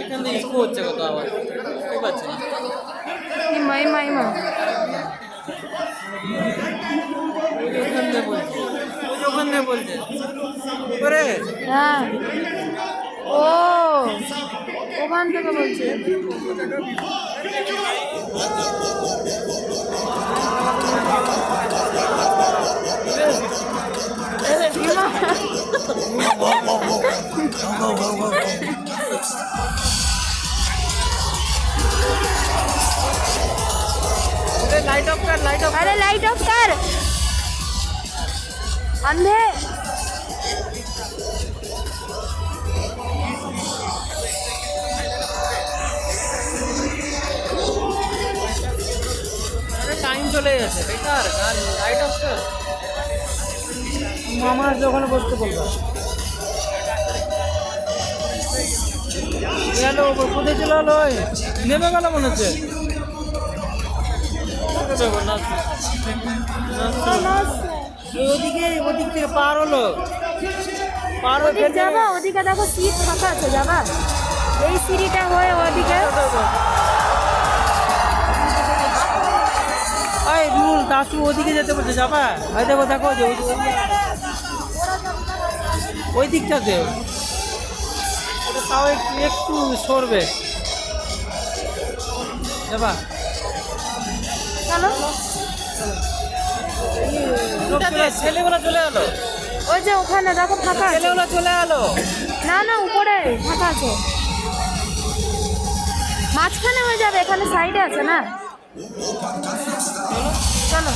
এখানে ইকো হচ্ছে কত আওয়াজ বুঝতে পারছি না। মাই মাই মা ওখান থেকে বলছে, ওই যে ওখান থেকে বলছে করে হ্যাঁ ও ওখান থেকে বলছে। लाइट ऑफ कर, लाइट ऑफ। अरे लाइट ऑफ कर अंधे। अरे टाइम चले যাচ্ছে বেকার গান লাইট অফ কর। মামা যখন বসতে বলবা গেল কোথায় চলে গেল নেমে গেল মনে হচ্ছে। ওদিকে ওদিক থেকে পার হলো পার হয়ে যাবা ওদিকে দেখো সিট ফাঁকা আছে যাবা এই সিঁড়িটা হয়ে ওদিকে। ওই রুল দাসু ওদিকে যেতে বলছে যাবা ওই দেখো দেখো যে ওই দিকটাতে ওটা তাও একটু সরবে যাবা চলো ছেলেগুলো চলে গেলো ওই যে ওখানে দেখো ফাঁকা আছে। ছেলেগুলো চলে গেলো না না উপরে ফাঁকা আছে মাঝখানে হয়ে যাবে এখানে সাইডে আছে না। চলো